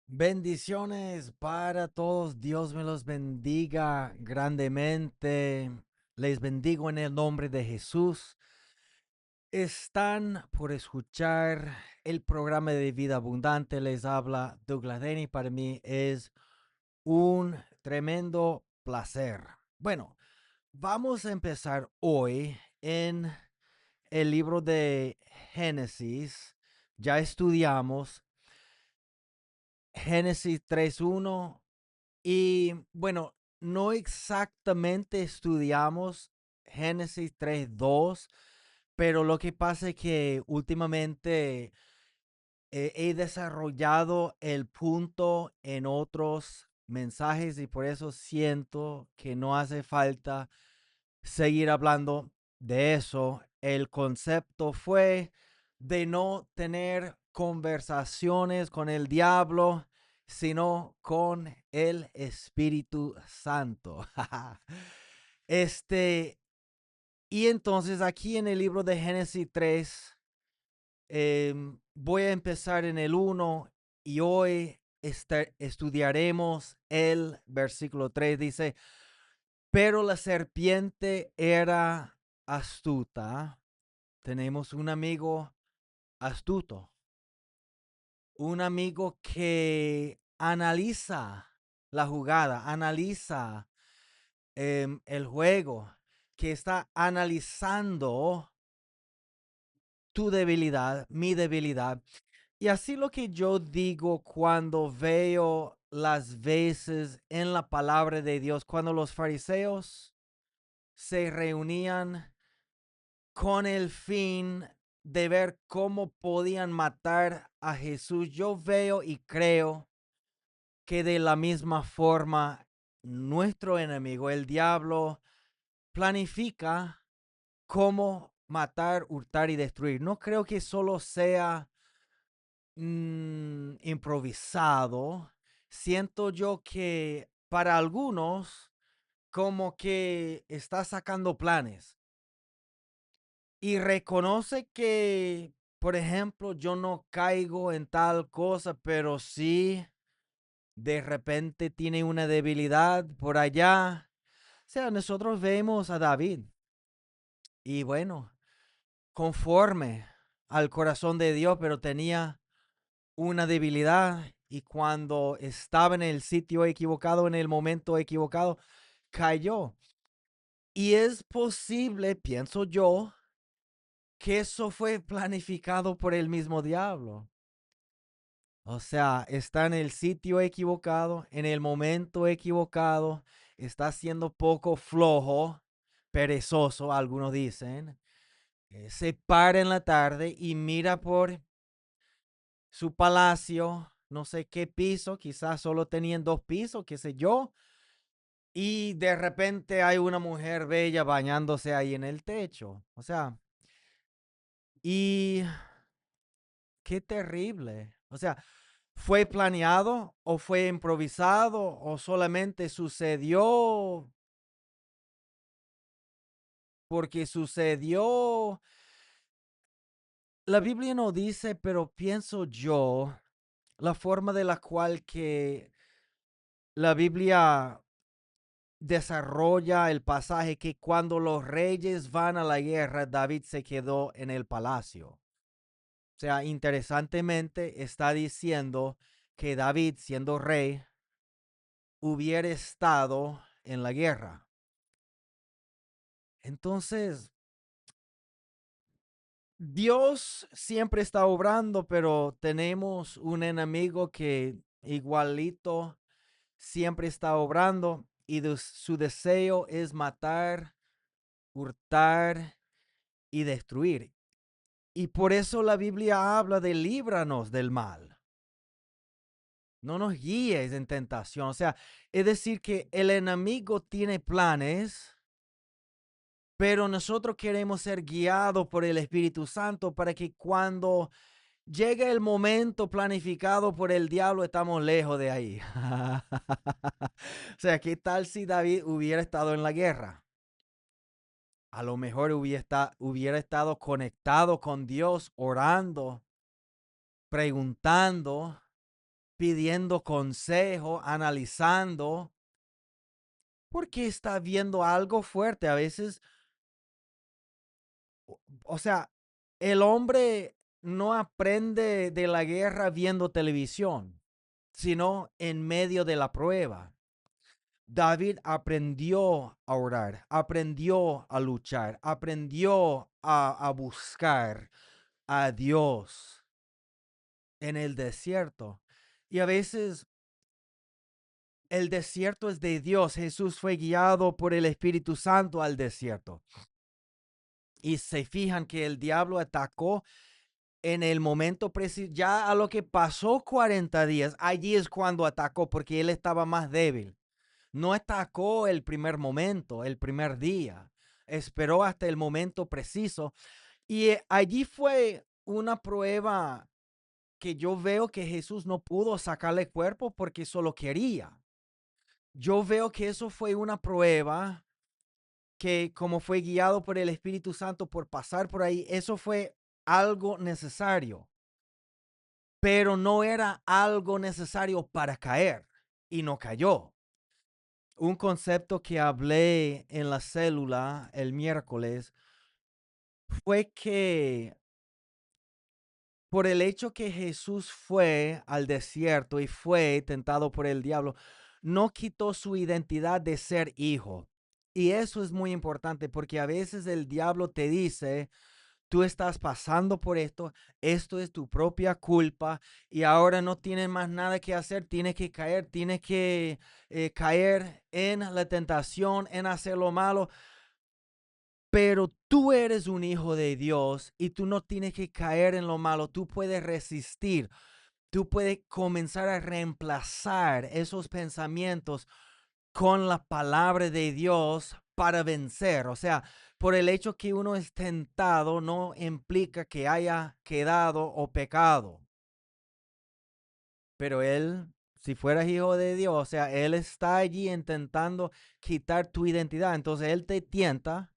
Bendiciones para todos. Dios me los bendiga grandemente. Les bendigo en el nombre de Jesús. Están por escuchar el programa de Vida Abundante. Les habla Douglas Denny. Para mí es un tremendo placer. Bueno, vamos a empezar hoy en el libro de Génesis. Ya estudiamos Génesis 3:1. Y bueno, no exactamente estudiamos Génesis 3:2, pero lo que pasa es que últimamente he desarrollado el punto en otros mensajes y por eso siento que no hace falta seguir hablando de eso. El concepto fue de no tener conversaciones con el diablo, sino con el Espíritu Santo. este, y entonces aquí en el libro de Génesis 3, voy a empezar en el 1 y hoy estudiaremos el versículo 3. Dice, pero la serpiente era astuta. Tenemos un amigo astuto, un amigo que analiza la jugada, analiza el juego, que está analizando tu debilidad, mi debilidad. Y así lo que yo digo cuando veo las veces en la palabra de Dios, cuando los fariseos se reunían con el fin de ver cómo podían matar a Jesús. Yo veo y creo que de la misma forma nuestro enemigo, el diablo, planifica cómo matar, hurtar y destruir. No creo que solo sea improvisado. Siento yo que para algunos como que está sacando planes y reconoce que, por ejemplo, yo no caigo en tal cosa, pero sí de repente tiene una debilidad por allá. O sea, nosotros vemos a David y bueno, conforme al corazón de Dios, pero tenía una debilidad y cuando estaba en el sitio equivocado, en el momento equivocado, cayó. Y es posible, pienso yo, que eso fue planificado por el mismo diablo. O sea, está en el sitio equivocado, en el momento equivocado, está siendo poco flojo, perezoso, algunos dicen. Se para en la tarde y mira por su palacio, no sé qué piso, quizás solo tenían 2 pisos, qué sé yo, y de repente hay una mujer bella bañándose ahí en el techo. O sea, y qué terrible. O sea, ¿fue planeado o fue improvisado o solamente sucedió porque sucedió? La Biblia no dice, pero pienso yo, la forma de la cual que la Biblia desarrolla el pasaje que cuando los reyes van a la guerra, David se quedó en el palacio. O sea, interesantemente está diciendo que David, siendo rey, hubiera estado en la guerra. Entonces, Dios siempre está obrando, pero tenemos un enemigo que igualito siempre está obrando y su deseo es matar, hurtar y destruir. Y por eso la Biblia habla de líbranos del mal. No nos guíes en tentación. O sea, es decir, que el enemigo tiene planes, pero nosotros queremos ser guiados por el Espíritu Santo para que cuando llegue el momento planificado por el diablo, estamos lejos de ahí. O sea, ¿qué tal si David hubiera estado en la guerra? A lo mejor hubiera estado conectado con Dios, orando, preguntando. pidiendo consejo, analizando, porque está viendo algo fuerte. A veces, o sea, el hombre no aprende de la guerra viendo televisión, sino en medio de la prueba. David aprendió a orar, aprendió a luchar, aprendió a buscar a Dios en el desierto. Y a veces el desierto es de Dios. Jesús fue guiado por el Espíritu Santo al desierto. Y se fijan que el diablo atacó en el momento preciso, ya a lo que pasó 40 días, allí es cuando atacó porque él estaba más débil. No atacó el primer momento, el primer día. Esperó hasta el momento preciso. Y allí fue una prueba que yo veo que Jesús no pudo sacarle cuerpo porque solo quería. Yo veo que eso fue una prueba que como fue guiado por el Espíritu Santo por pasar por ahí, eso fue algo necesario, pero no era algo necesario para caer y no cayó. Un concepto que hablé en la célula el miércoles fue que por el hecho que Jesús fue al desierto y fue tentado por el diablo, no quitó su identidad de ser hijo. Y eso es muy importante porque a veces el diablo te dice, tú estás pasando por esto es tu propia culpa y ahora no tienes más nada que hacer, tienes que caer en la tentación, en hacer lo malo, pero tú eres un hijo de Dios y tú no tienes que caer en lo malo, tú puedes resistir, tú puedes comenzar a reemplazar esos pensamientos con la palabra de Dios para vencer. O sea, por el hecho que uno es tentado no implica que haya quedado o pecado. Pero él, si fueras hijo de Dios, o sea, él está allí intentando quitar tu identidad. Entonces él te tienta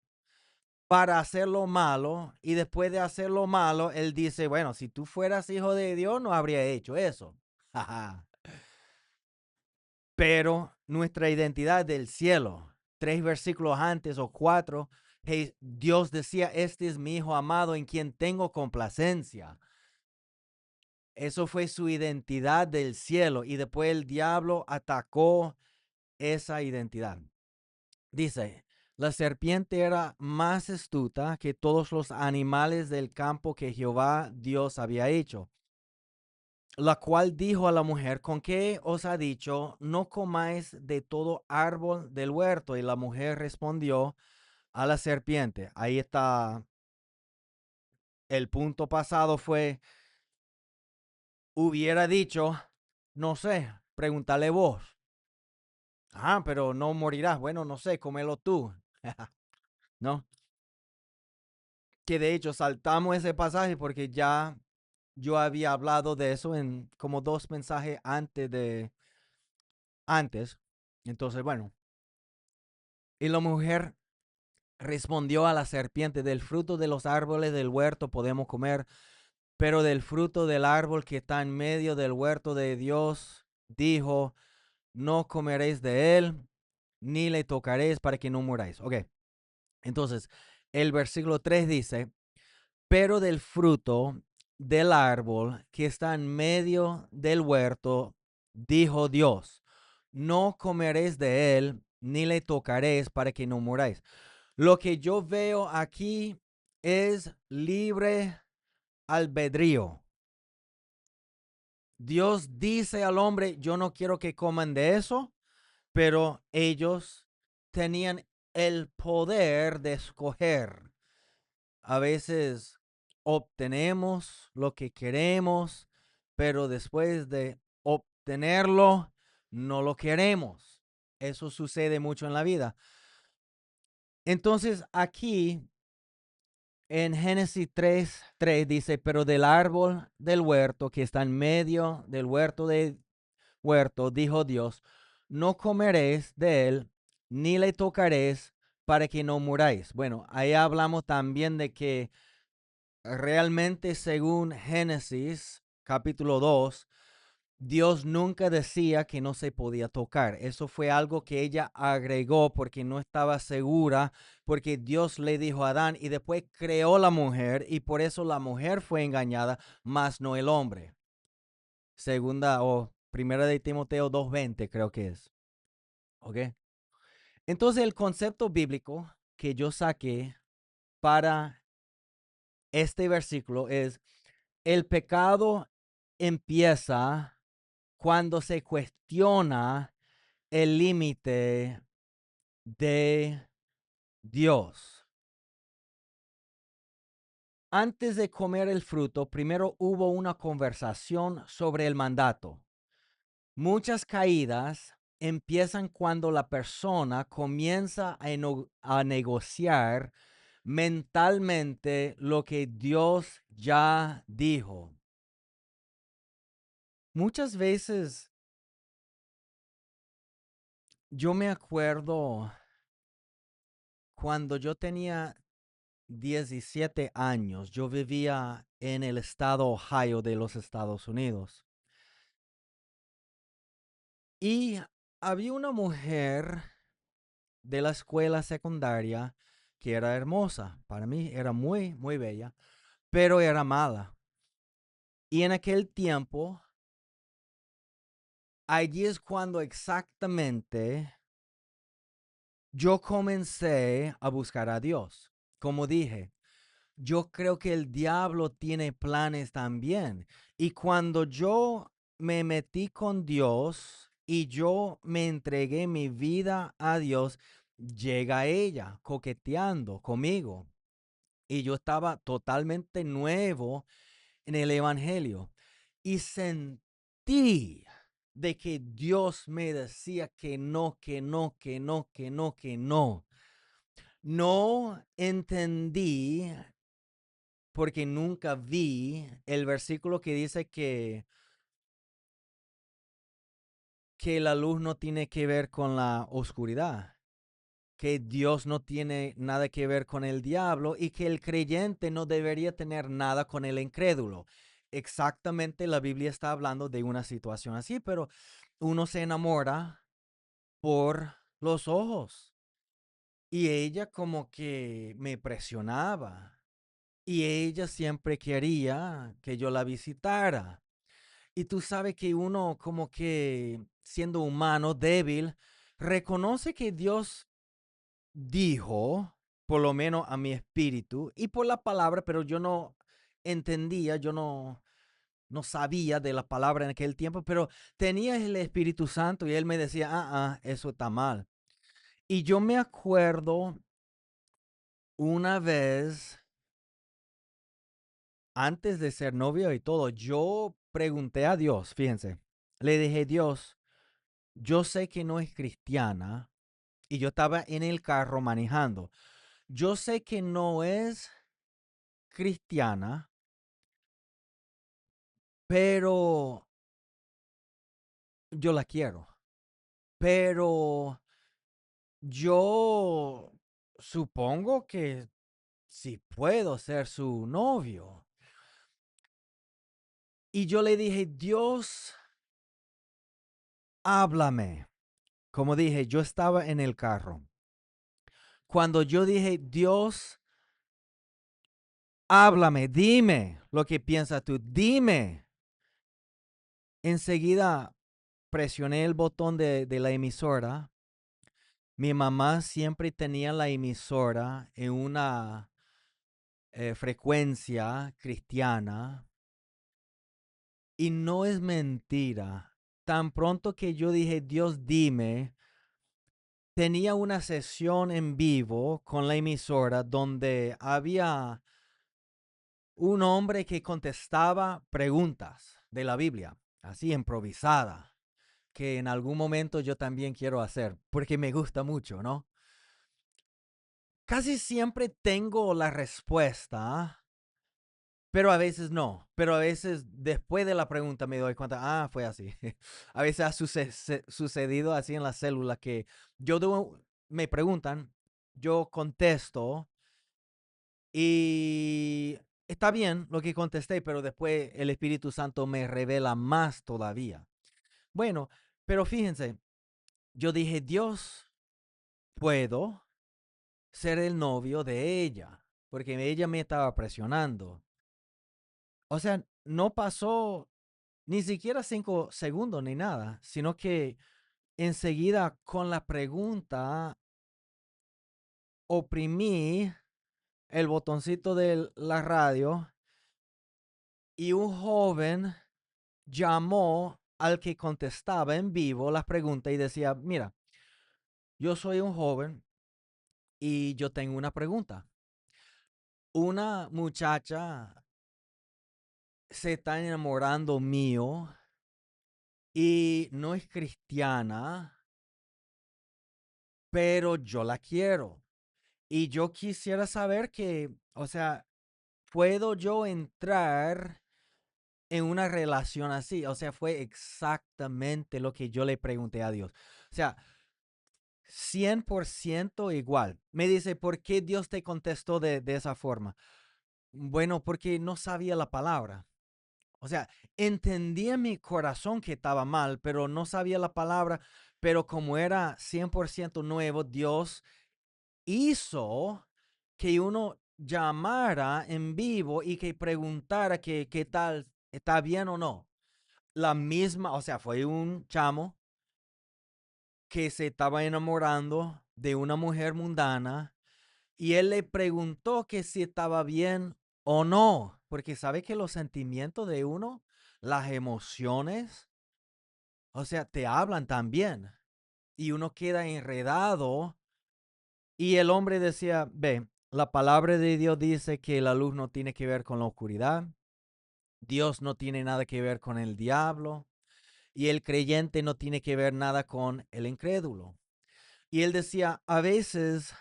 para hacer lo malo y después de hacer lo malo, él dice, bueno, si tú fueras hijo de Dios, no habría hecho eso. Pero nuestra identidad del cielo, 3 versículos antes o 4, Dios decía, este es mi hijo amado en quien tengo complacencia. Eso fue su identidad del cielo y después el diablo atacó esa identidad. Dice, la serpiente era más astuta que todos los animales del campo que Jehová Dios había hecho, la cual dijo a la mujer, ¿con qué os ha dicho, no comáis de todo árbol del huerto? Y la mujer respondió a la serpiente. Ahí está, el punto pasado fue, hubiera dicho, no sé, pregúntale vos. Ah, pero no morirás. Bueno, no sé, cómelo tú. ¿No? Que de hecho saltamos ese pasaje porque ya yo había hablado de eso en como 2 mensajes antes. Entonces, bueno. Y la mujer respondió a la serpiente, del fruto de los árboles del huerto podemos comer, pero del fruto del árbol que está en medio del huerto de Dios, dijo, no comeréis de él, ni le tocaréis para que no muráis. Ok, entonces el versículo 3 dice, pero del fruto del árbol que está en medio del huerto, dijo Dios, no comeréis de él, ni le tocaréis para que no muráis. Lo que yo veo aquí es libre albedrío. Dios dice al hombre, yo no quiero que coman de eso, pero ellos tenían el poder de escoger. A veces obtenemos lo que queremos, pero después de obtenerlo, no lo queremos. Eso sucede mucho en la vida. Entonces aquí en Génesis 3:3 dice, pero del árbol del huerto que está en medio del huerto, dijo Dios, no comeréis de él, ni le tocaréis para que no muráis. Bueno, ahí hablamos también de que realmente según Génesis capítulo 2, Dios nunca decía que no se podía tocar. Eso fue algo que ella agregó porque no estaba segura, porque Dios le dijo a Adán y después creó la mujer y por eso la mujer fue engañada, más no el hombre. Segunda o primera de Timoteo 2:20 creo que es. ¿Ok? Entonces el concepto bíblico que yo saqué para este versículo es: el pecado empieza cuando se cuestiona el límite de Dios. Antes de comer el fruto, primero hubo una conversación sobre el mandato. Muchas caídas empiezan cuando la persona comienza a negociar mentalmente lo que Dios ya dijo. Muchas veces yo me acuerdo cuando yo tenía 17 años, yo vivía en el estado Ohio de los Estados Unidos. Y había una mujer de la escuela secundaria que era hermosa. Para mí era muy, muy bella, pero era mala. Y en aquel tiempo, allí es cuando exactamente yo comencé a buscar a Dios. Como dije, yo creo que el diablo tiene planes también. Y cuando yo me metí con Dios y yo me entregué mi vida a Dios, llega ella coqueteando conmigo. Y yo estaba totalmente nuevo en el Evangelio. Y sentí de que Dios me decía que no, que no, que no, que no, que no. No entendí porque nunca vi el versículo que dice que la luz no tiene que ver con la oscuridad, que Dios no tiene nada que ver con el diablo y que el creyente no debería tener nada con el incrédulo. Exactamente, la Biblia está hablando de una situación así, pero uno se enamora por los ojos. Y ella como que me presionaba. Y ella siempre quería que yo la visitara. Y tú sabes que uno como que siendo humano débil, reconoce que Dios dijo, por lo menos a mi espíritu, y por la palabra, pero yo no entendía, yo no sabía de la palabra en aquel tiempo, pero tenía el Espíritu Santo y él me decía, eso está mal. Y yo me acuerdo una vez, antes de ser novio y todo, yo pregunté a Dios, fíjense, le dije, Dios, yo sé que no es cristiana y yo estaba en el carro manejando. Yo sé que no es cristiana, pero yo la quiero. Pero yo supongo que sí puedo ser su novio. Y yo le dije, Dios, háblame. Como dije, yo estaba en el carro. Cuando yo dije, Dios, háblame, dime lo que piensas tú, dime. Enseguida presioné el botón de la emisora. Mi mamá siempre tenía la emisora en una frecuencia cristiana. Y no es mentira. Tan pronto que yo dije, Dios, dime, tenía una sesión en vivo con la emisora donde había un hombre que contestaba preguntas de la Biblia, así improvisada, que en algún momento yo también quiero hacer, porque me gusta mucho, ¿no? Casi siempre tengo la respuesta, pero a veces no. Pero a veces después de la pregunta me doy cuenta, fue así. A veces ha sucedido así en las células que me preguntan, yo contesto y está bien lo que contesté, pero después el Espíritu Santo me revela más todavía. Bueno, pero fíjense, yo dije, Dios, puedo ser el novio de ella, porque ella me estaba presionando. O sea, no pasó ni siquiera 5 segundos ni nada, sino que enseguida con la pregunta oprimí el botoncito de la radio y un joven llamó al que contestaba en vivo las preguntas y decía, mira, yo soy un joven y yo tengo una pregunta. Una muchacha se está enamorando mío y no es cristiana, pero yo la quiero. Y yo quisiera saber que, o sea, ¿puedo yo entrar en una relación así? O sea, fue exactamente lo que yo le pregunté a Dios. O sea, 100% igual. Me dice, ¿por qué Dios te contestó de esa forma? Bueno, porque no sabía la palabra. O sea, entendía en mi corazón que estaba mal, pero no sabía la palabra. Pero como era 100% nuevo, Dios hizo que uno llamara en vivo y que preguntara que qué tal, está bien o no. La misma, o sea, fue un chamo que se estaba enamorando de una mujer mundana y él le preguntó que si estaba bien o no, porque sabe que los sentimientos de uno, las emociones, o sea, te hablan también y uno queda enredado y el hombre decía, ve, la palabra de Dios dice que la luz no tiene que ver con la oscuridad, Dios no tiene nada que ver con el diablo y el creyente no tiene que ver nada con el incrédulo. Y él decía, a veces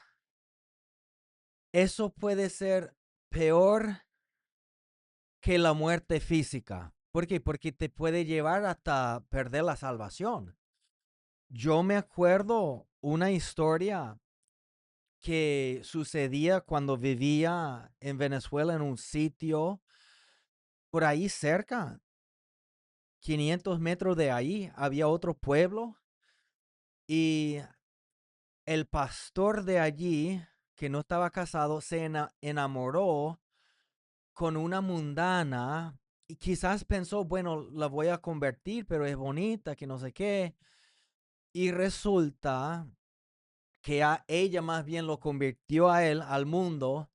eso puede ser peor que la muerte física. ¿Por qué? Porque te puede llevar hasta perder la salvación. Yo me acuerdo una historia que sucedía cuando vivía en Venezuela en un sitio por ahí cerca, 500 metros de ahí, había otro pueblo y el pastor de allí, que no estaba casado, se enamoró con una mundana y quizás pensó, bueno, la voy a convertir, pero es bonita, que no sé qué. Y resulta que a ella más bien lo convirtió a él, al mundo,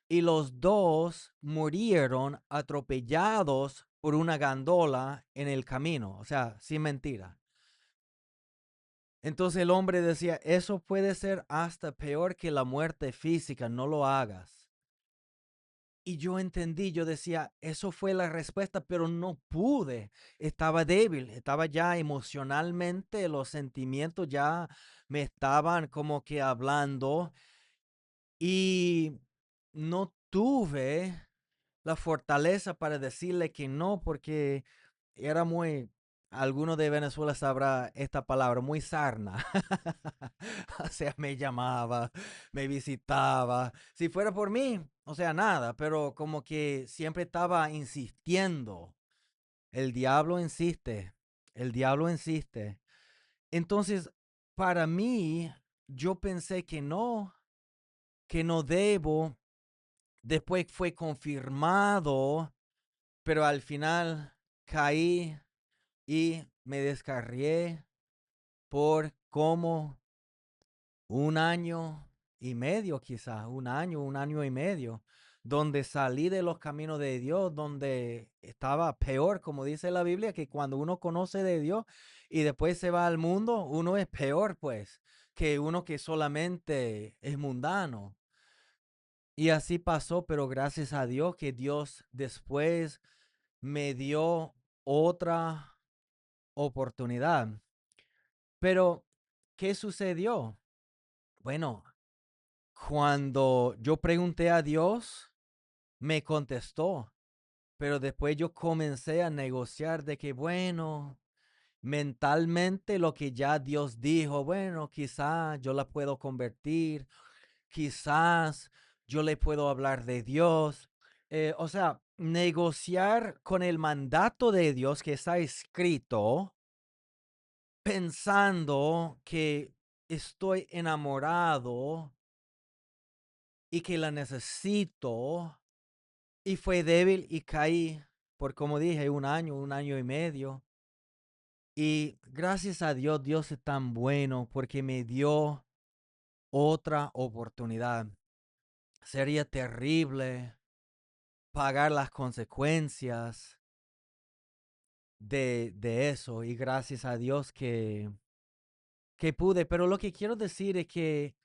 y los dos murieron atropellados por una gandola en el camino, o sea, sin mentira. Entonces el hombre decía, eso puede ser hasta peor que la muerte física, no lo hagas. Y yo entendí, yo decía, eso fue la respuesta, pero no pude. Estaba débil, estaba ya emocionalmente, los sentimientos ya me estaban como que hablando y no tuve la fortaleza para decirle que no, porque era muy, alguno de Venezuela sabrá esta palabra, muy sarna. O sea, me llamaba, me visitaba. Si fuera por mí, o sea, nada, pero como que siempre estaba insistiendo. El diablo insiste, el diablo insiste. Entonces, para mí, yo pensé que no debo. Después fue confirmado, pero al final caí y me descarrié por como un año y medio, quizás, un año y medio, donde salí de los caminos de Dios, donde estaba peor, como dice la Biblia, que cuando uno conoce de Dios y después se va al mundo, uno es peor, pues, que uno que solamente es mundano. Y así pasó, pero gracias a Dios que Dios después me dio otra oportunidad. Pero, ¿qué sucedió? Bueno, cuando yo pregunté a Dios, me contestó, pero después yo comencé a negociar de que, bueno, mentalmente lo que ya Dios dijo, bueno, quizás yo la puedo convertir, quizás yo le puedo hablar de Dios. O sea, negociar con el mandato de Dios que está escrito pensando que estoy enamorado y que la necesito y fue débil y caí por, como dije, un año y medio. Y gracias a Dios, Dios es tan bueno porque me dio otra oportunidad. Sería terrible pagar las consecuencias de eso y gracias a Dios que pude. Pero lo que quiero decir es que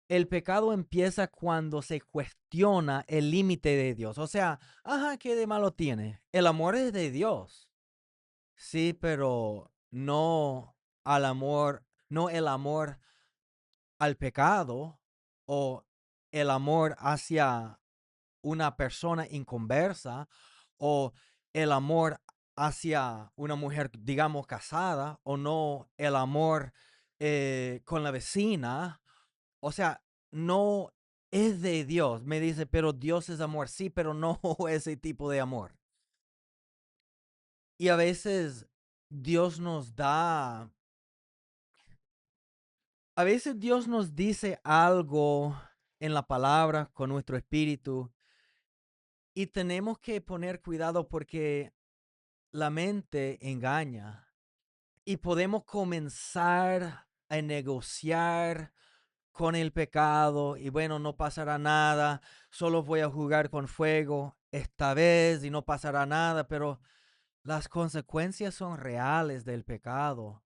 el pecado empieza cuando se cuestiona el límite de Dios. O sea, ajá, ¿qué de malo tiene? El amor es de Dios. Sí, pero no al amor, no el amor al pecado o el amor hacia una persona inconversa o el amor hacia una mujer, digamos, casada o no el amor con la vecina. O sea, no es de Dios. Me dice, pero Dios es amor. Sí, pero no ese tipo de amor. Y a veces Dios nos da, a veces Dios nos dice algo en la palabra con nuestro espíritu y tenemos que poner cuidado porque la mente engaña y podemos comenzar a negociar con el pecado y bueno, no pasará nada, solo voy a jugar con fuego esta vez y no pasará nada, pero las consecuencias son reales del pecado.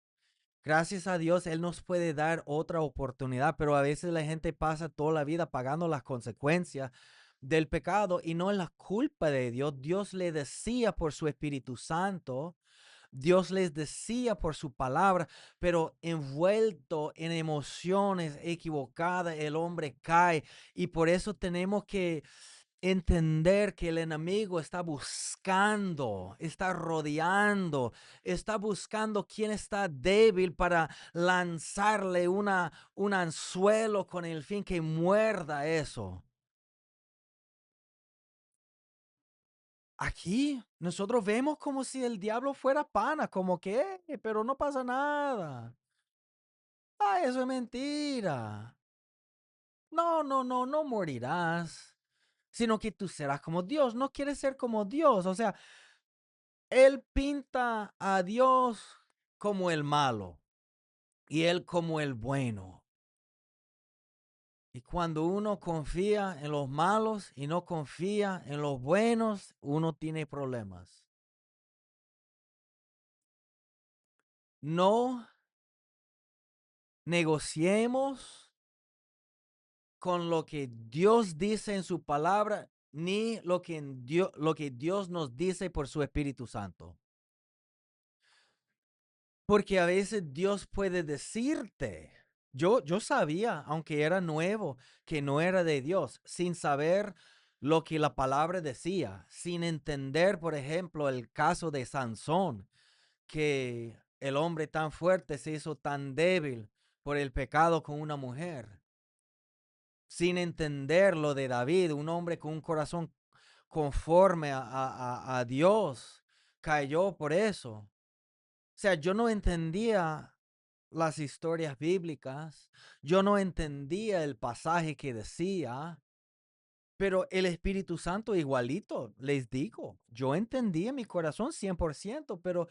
Gracias a Dios, Él nos puede dar otra oportunidad, pero a veces la gente pasa toda la vida pagando las consecuencias del pecado y no es la culpa de Dios. Dios le decía por su Espíritu Santo, Dios les decía por su palabra, pero envuelto en emociones equivocadas, el hombre cae y por eso tenemos que entender que el enemigo está buscando, está rodeando, está buscando quién está débil para lanzarle un anzuelo con el fin que muerda eso. Aquí nosotros vemos como si el diablo fuera pana, como que, pero no pasa nada. Ah, eso es mentira. No, no, no, no morirás, sino que tú serás como Dios. No quieres ser como Dios. O sea, él pinta a Dios como el malo y él como el bueno. Y cuando uno confía en los malos y no confía en los buenos, uno tiene problemas. No negociemos con lo que Dios dice en su palabra, ni lo que Dios nos dice por su Espíritu Santo. Porque a veces Dios puede decirte, yo sabía, aunque era nuevo, que no era de Dios, sin saber lo que la palabra decía, sin entender, por ejemplo, el caso de Sansón, que el hombre tan fuerte se hizo tan débil por el pecado con una mujer, sin entender lo de David, un hombre con un corazón conforme a Dios, cayó por eso. O sea, yo no entendía las historias bíblicas, yo no entendía el pasaje que decía, pero el Espíritu Santo igualito, les digo, yo entendí en mi corazón 100%, pero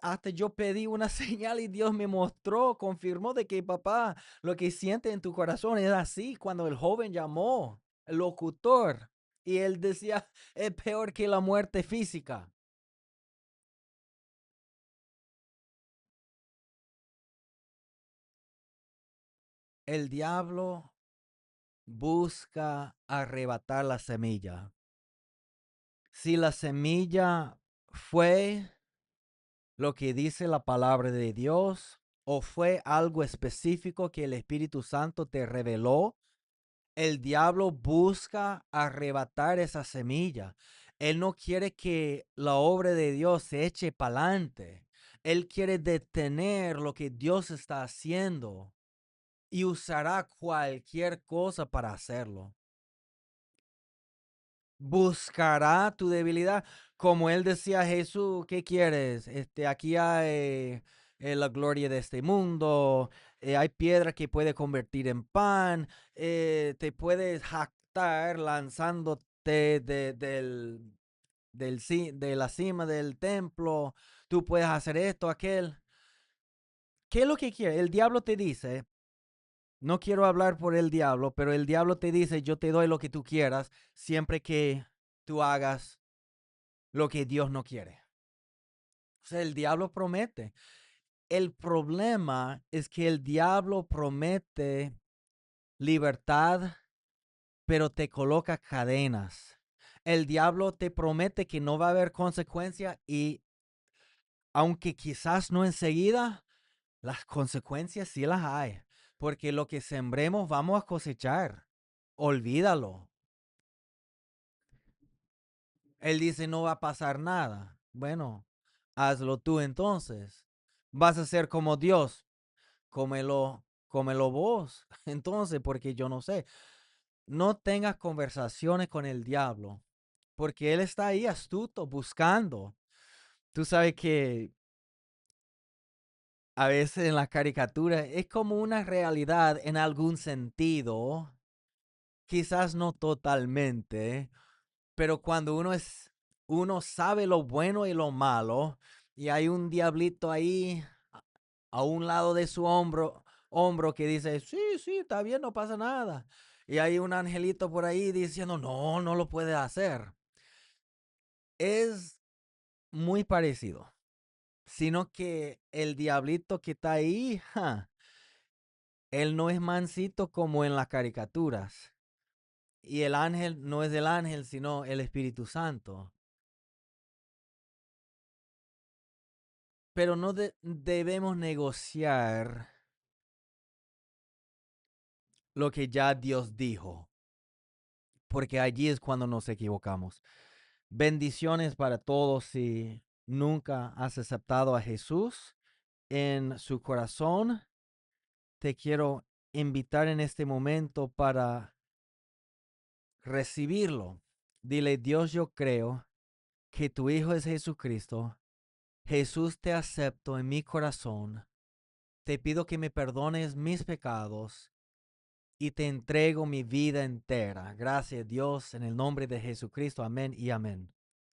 hasta yo pedí una señal y Dios me mostró, confirmó de que papá, lo que siente en tu corazón es así cuando el joven llamó, el locutor, y él decía, es peor que la muerte física. El diablo busca arrebatar la semilla. Si la semilla fue lo que dice la palabra de Dios o fue algo específico que el Espíritu Santo te reveló, el diablo busca arrebatar esa semilla. Él no quiere que la obra de Dios se eche para adelante. Él quiere detener lo que Dios está haciendo y usará cualquier cosa para hacerlo. Buscará tu debilidad. Como él decía a Jesús, ¿qué quieres? Aquí hay la gloria de este mundo, hay piedra que puede convertir en pan, te puedes jactar lanzándote de la cima del templo, tú puedes hacer esto, aquel. ¿Qué es lo que quiere? El diablo te dice, no quiero hablar por el diablo, pero el diablo te dice, yo te doy lo que tú quieras, siempre que tú hagas lo que Dios no quiere. O sea, el diablo promete. El problema es que el diablo promete libertad, pero te coloca cadenas. El diablo te promete que no va a haber consecuencia y aunque quizás no enseguida, las consecuencias sí las hay. Porque lo que sembremos vamos a cosechar. Olvídalo. Él dice no va a pasar nada. Bueno, hazlo tú entonces. Vas a ser como Dios. Cómelo vos. Entonces, porque yo no sé. No tengas conversaciones con el diablo. Porque él está ahí astuto, buscando. Tú sabes que a veces en las caricaturas es como una realidad en algún sentido. Quizás no totalmente, pero cuando uno sabe lo bueno y lo malo, y hay un diablito ahí a un lado de su hombro que dice, sí, sí, está bien, no pasa nada. Y hay un angelito por ahí diciendo, no, no lo puede hacer. Es muy parecido, sino que el diablito que está ahí, él no es mansito como en las caricaturas. Y el ángel no es el ángel, sino el Espíritu Santo. Pero no debemos negociar lo que ya Dios dijo, porque allí es cuando nos equivocamos. Bendiciones para todos si nunca has aceptado a Jesús en su corazón. Te quiero invitar en este momento para recibirlo. Dile, Dios, yo creo que tu Hijo es Jesucristo. Jesús, te acepto en mi corazón. Te pido que me perdones mis pecados y te entrego mi vida entera. Gracias, Dios, en el nombre de Jesucristo. Amén y amén.